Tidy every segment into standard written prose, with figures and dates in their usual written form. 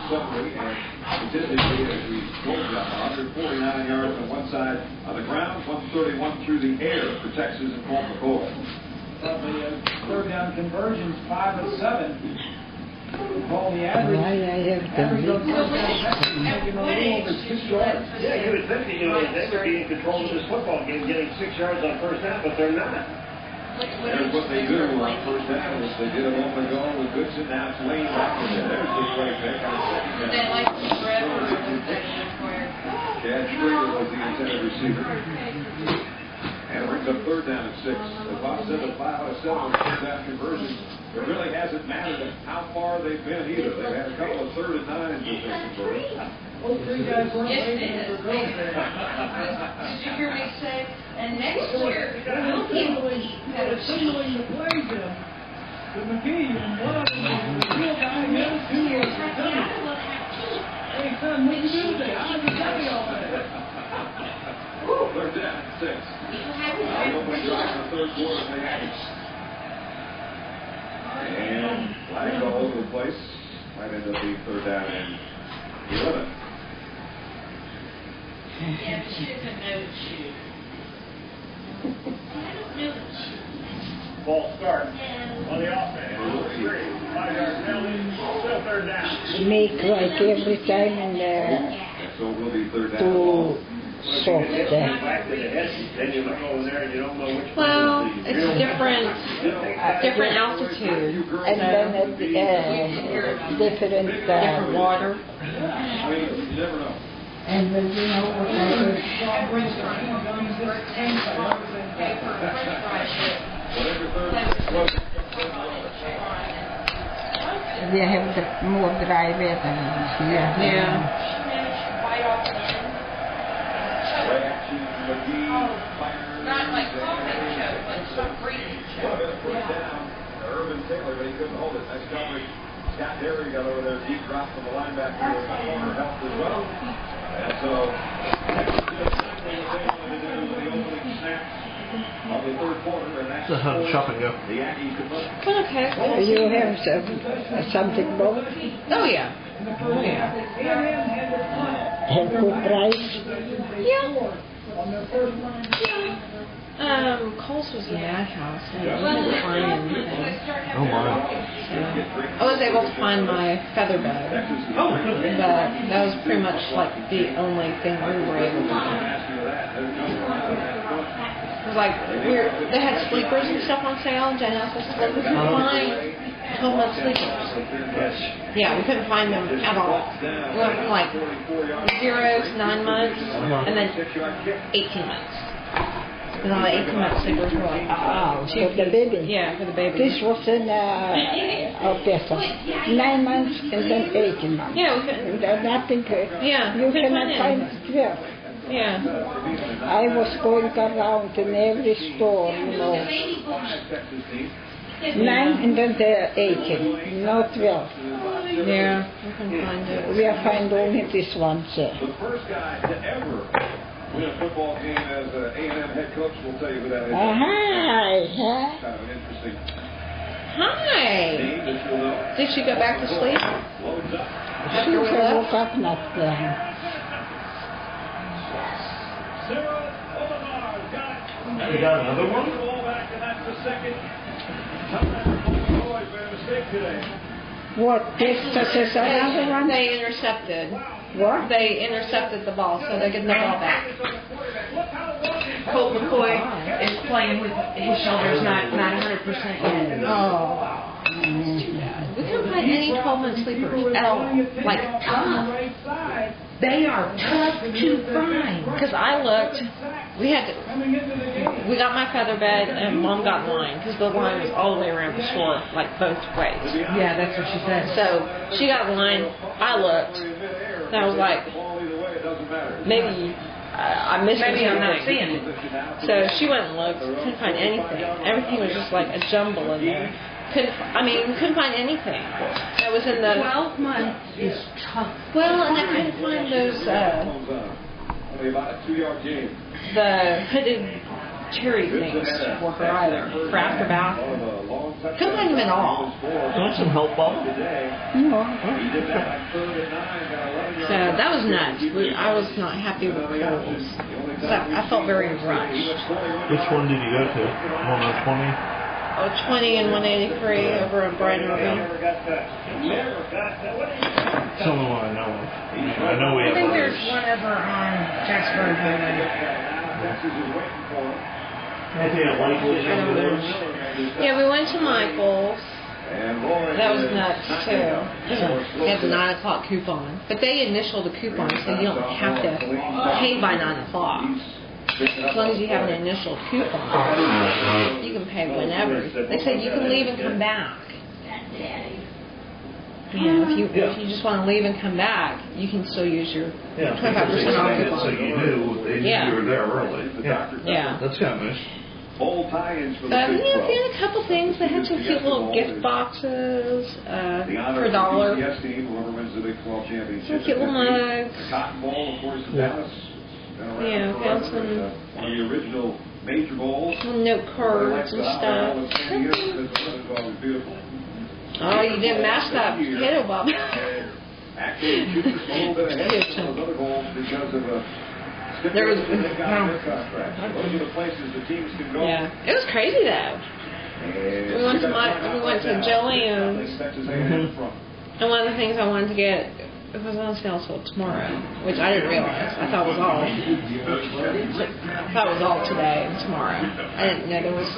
summary and statistically, as we told you, 149 yards on one side on the ground, 131 through the air for Texas and Colt McCoy. Third down conversions, 5 of 7. Call the average. Average on first down, making a little over 6 yards. Yeah, you would think that, they would be in control of this football game, getting 6 yards on first down, but they're not. There's what they do on first down, as they did a moment ago with Goodson. Now it's Lane back in there. There's the play pick on second down. They like the spread or was that square? Chad Schrader was the intended receiver. And it brings up third down at 6. As Bob said, the 5 out of 7 on third down conversions. It really hasn't mattered how far they've been either. They've had a couple of 3rd and 9s that they converted. Those 3 guys weren't Yes, waiting it for is. girls. Did you hear me say? And next year, we'll keep They're signaling the plays in to McGee, and one of them was the real guy, the other 2 was the dummy. Hey, son, what you do today? I was the dummy all day. Third down at 6. Nobody drives in the third quarter for the Aggies. And flags all over the place. Might end up being third down and 11. Yeah, she doesn't know the shoe. I don't know the shoe. Ball start on the offense. 5-yard penalty, still third down. Make like every time in And so it will be third down. to soft. Back to the head, then you look over there and you don't know which Well, one is the it's real different altitude. And then different Different water. I mean, you never know. And when you know what I do. Whatever third was. We have the more dry weather here. Yeah. Not like coffee choke, but some breathing choke. Urban Taylor, but he couldn't hold it. Nice coverage. Scott Derry got over there, deep drop from the linebacker. Corner helped as well. And so, on the third quarter, and that's shop and go. the Aggies could look. Okay. You have something more? Oh yeah. Oh yeah. Have good price? Yeah. Cole's was a madhouse. I couldn't find anything. Oh my. I was able to find my feather bed. Oh. But that was pretty much like the only thing we were able to find. It was like they had sleepers and stuff on sale, and Jen asked us to look. We couldn't find 12-month sleepers. Yeah, we couldn't find them at all. We went from like 0 to 9 months, and then 18 months. And all the 18-month sleepers were like, Oh, for the baby. yeah, for the baby. This was in better. 9 months and then 18 months. Yeah, we couldn't. Nothing. Yeah, You couldn't cannot find find 12. Yeah. I was going around in every store, 9 and then the 18, no 12. Yeah, we couldn't find it. We are find only this one, sir. The first guy to ever win a football game as an A&M head coach, will tell you who that is. Hi. Kind of an interesting Hi. name that you'll know. Did she go back to sleep? Loads up. She woke up not You got another one? Ball back, and that's the second. Boys made a mistake today. What? This is another one? They intercepted. What? They intercepted the ball, so they get the ball back. Colt McCoy is playing with his shoulders not 100% yet. Oh. We couldn't find any 12-month sleepers at all. Like, tough. They are tough to find. Because I looked, we got my feather bed, and Mom got mine, because the line was all the way around the store, like both ways. Yeah, that's what she said. So she got mine, I looked, and I was like, maybe I missed Maybe I'm not something. seeing it. So she went and looked, couldn't find anything. Everything was just like a jumble in there. Couldn't find anything. That was in the 12 months is tough. well, and I couldn't find those Only about a 2-yard gain. the hooded cherry things for her either, for after bath. Couldn't find them at all. Want some help, Bob? No. So that was nuts. I was not happy with Kohl's. I felt very rushed. Which one did you go to? 120? Oh, 20 and 183 over at Brian Irving. It's the only one I know of. I know we I have think there's others. one over on Jacksburg Highway. Anything at Michael's? Yeah, we went to Michael's. That was nuts too. They had the 9 o'clock coupon, but they initial the coupon, so you don't have to pay by 9 o'clock. As long as you have an initial coupon, you can pay whenever. They said you can leave and come back. You know, if you just want to leave and come back, you can still use your 25% off coupon. So you knew you were there early. Yeah. That's kind of nice. Bowl tie-ins for the But Big they 12. had a couple things. They had some cute little gift boxes The for $1. CBS team, whoever wins the Big 12 championship. Some cute little mugs. The Cotton Bowl, of course, in Dallas. Been around Yeah, forever. found some- It's, one of the original major bowls. Some note cards and stuff. Always beautiful. Oh, you didn't match that potato, Bob. Actually, shoots a little bit ahead of some of those other bowls because of a There was- stipulation they got in their contract. Those are the places the teams can go. Yeah, it was crazy though. We went to Jillian's, and one of the things I wanted to get, it was on sale till tomorrow, which I didn't realize. I thought it was all. I thought it was all today and tomorrow. I didn't know there was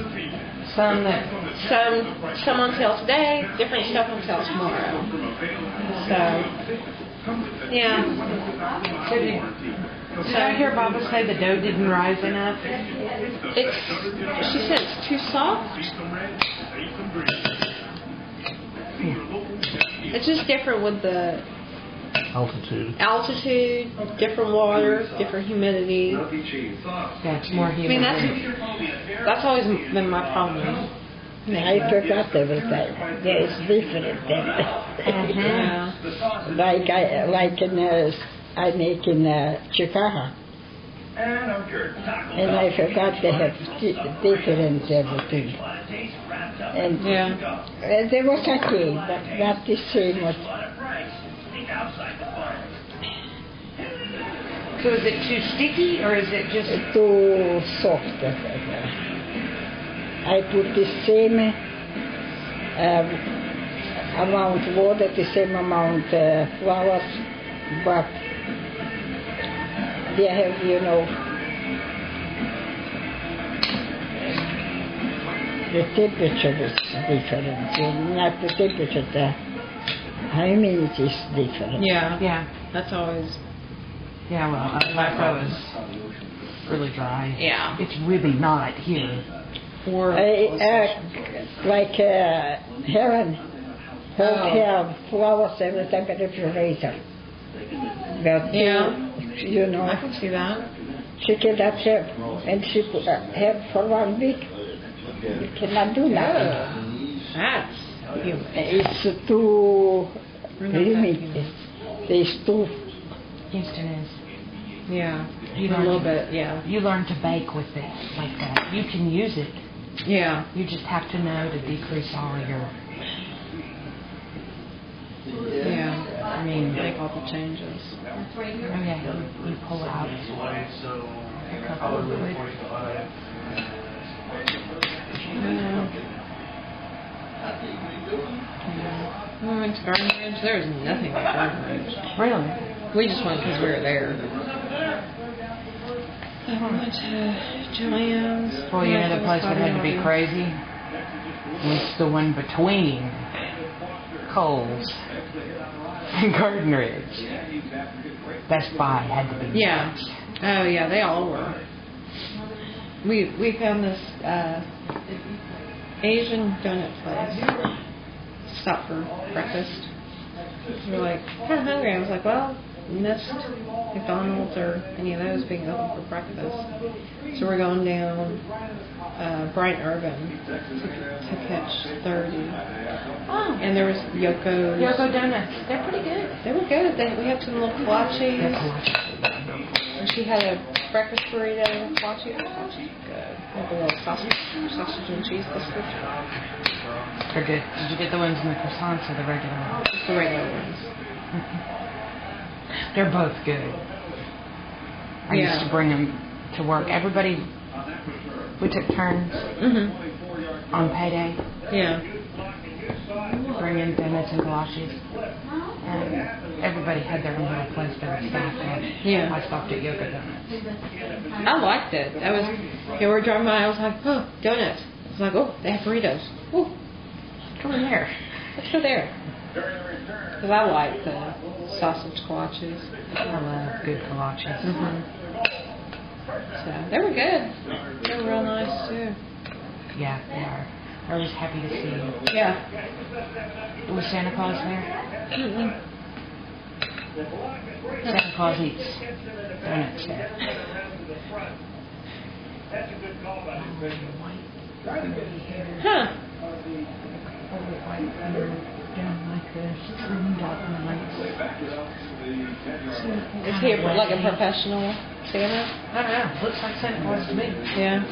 some on sale today, different stuff on sale tomorrow. So, yeah. Did I hear Baba say the dough didn't rise enough? She said it's too soft. It's just different with the altitude, different water, different humidity. Yeah, it's more I mean, humid. that's always been my problem. I forgot every time. Yeah, it's different. Yeah. I make in Chicago. And I forgot they have different everything. And there was okay, but not the same as. So is it too sticky or is it just Too soft. I put the same amount water, the same amount flowers, but they have, the temperature is different. Not the temperature, the humidity is different. Yeah. That's always. Yeah, well, Alaska is really dry. Yeah. It's really not here. Like Heron have flowers every time at the refrigerator. But I can see that. she cannot have, and she have for 1 week. You cannot do nothing. That's humid. It's too humid. It's too. Houston is. Yeah. You A little bit. Yeah. You learn to bake with it like that. You can use it. Yeah. You just have to know to decrease all your. Yeah. I mean, Make all the changes. oh yeah, you pull it out. A couple of quick. We went to Garden Ridge. There was nothing like Garden Ridge. Really? We just went because we were there. We went to Joanne's. Well, you know the place that had to be crazy was the one between Kohl's and Garden Ridge. Best Buy had to be. Yeah. Oh yeah, they all were. We found this Asian donut place. Stopped for breakfast. We were like, kind of hungry. I was like, well, missed McDonald's or any of those being open for breakfast. So we're going down Bright Urban to catch 30. Oh. And there was Yoko's. Yoko donuts. They're pretty good. They were good. We had some little kolache. And she had a breakfast burrito with kolache. Good. With a little sausage and cheese biscuits. They're good. Did you get the ones in the croissants or the regular ones? Just the regular ones. They're both good. I used to bring them to work. Everybody, we took turns on payday. Yeah. Bring in donuts and kolaches. And everybody had their own little place they were stopped at. Yeah. I stopped at Yoga Donuts. I liked it. That was, we were driving by, I was like, oh, donuts. I was like, oh, they have burritos. Oh, Come in there. let's go there. Because I like the sausage kolaches. I love good kolaches. So, they were good. They were real nice, too. Yeah, they are. I was happy to see you. Yeah. Was Santa Claus there? Santa Claus eats donuts there. Huh. Down like this, trimmed up nice. Is he like a professional Santa? I don't know. Looks like Santa Claus to me. Yeah.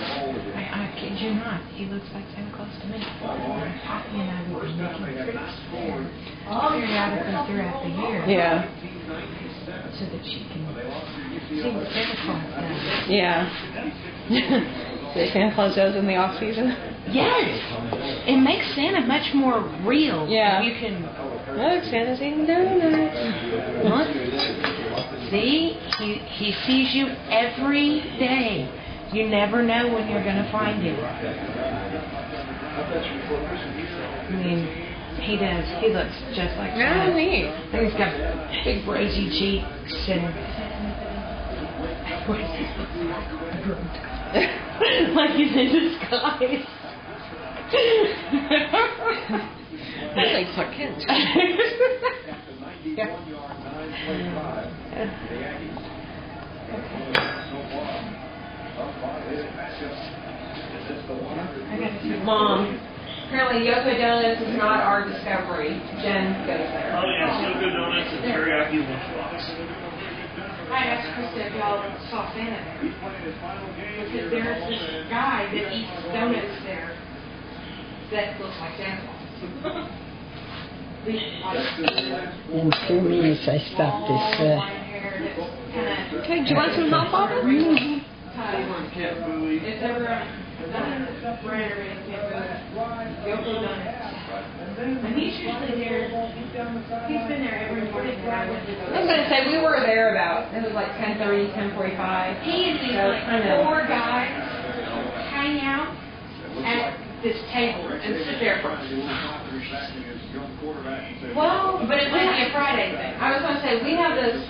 I kid you not. He looks like Santa Claus to me. Poppy and I would be making trips periodically throughout the year. Yeah. So that she can see what Santa Claus does. Yeah. See what Santa Claus does in the off season? Yes. It makes Santa much more real. Yeah. You can Look, Santa's eating donuts. look. See, he sees you every day. You never know when you're going to find him. I mean, he does. He looks just like Santa. Oh, neat. And he's got big rosy cheeks and like he's in disguise. Really Clark Kent. Yeah. Mom. Apparently Yoko Donuts is not our discovery. Jen goes there. Oh yeah, Yoga Donuts and teriyaki lunchbox. I asked Krista if y'all saw Santa there. Because there's this guy that eats donuts there that looks like Santa Claus. In 2 minutes I start this. Okay, do you want some hot water? If ever Yoko Donuts. And he's usually there. He's been there every morning when I went to go. I was going to say, we were there about, it was like 10:30, 10:45. He and these like 4 guys hang out at this table and sit there for Well, but it might be a Friday thing. I was going to say, we have this,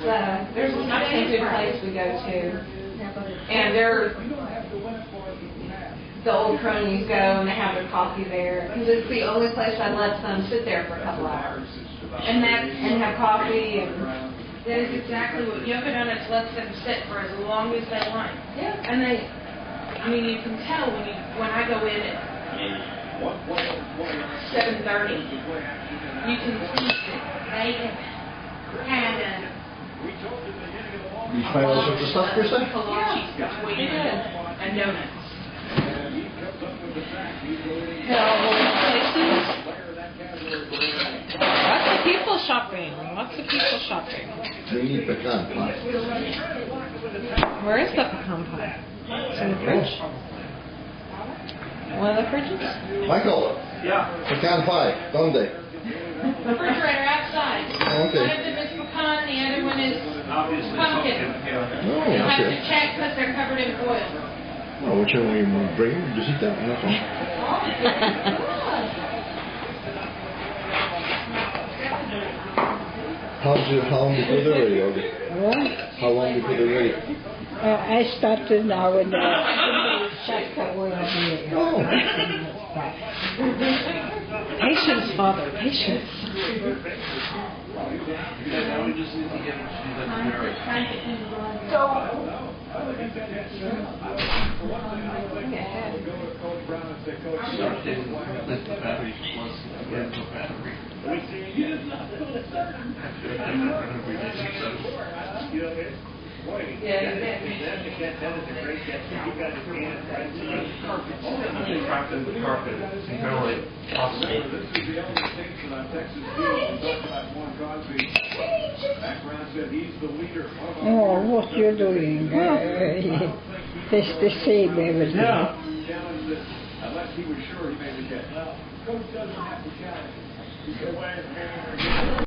there's this Mexican food place we go to, and they're, the old cronies go and they have their coffee there, because it's the only place that lets them sit there for a couple hours. And have coffee, and that is exactly what Yoko Donuts lets them sit for as long as they want. yeah. And they, I mean, you can tell when I go in at 7:30, you can see that they have had You find all sorts of stuff, Krista? kolaches between and donuts. Lots of people shopping. Lots of people shopping. We need pecan pie. Where is the pecan pie? It's in the fridge. One of the fridges? Michael, Yeah. pecan pie, ¿dónde? Refrigerator outside. Oh, okay. One of them is pecan, the other one is Obviously. pumpkin. Yeah. Oh, You have to okay. check because they're covered in foil. Well, whichever one you bring, just eat that one, that's all. How long before they're ready, Olga? What? How long before they're ready? I started now and just a while here. Oh. Patience, Father, patience. Yeah, you bet. That's a catch. That is a great catch. You got his hand right to the carpet. They trapped in the carpet and kind of like tossed it. This is the only distinction on Texas Steel. We talked about Juan Cosby. Background said he's the leader. Oh, what you're doing? It's the same every day. Challenge that unless he was sure he made the catch. Coach doesn't have to challenge. Good way.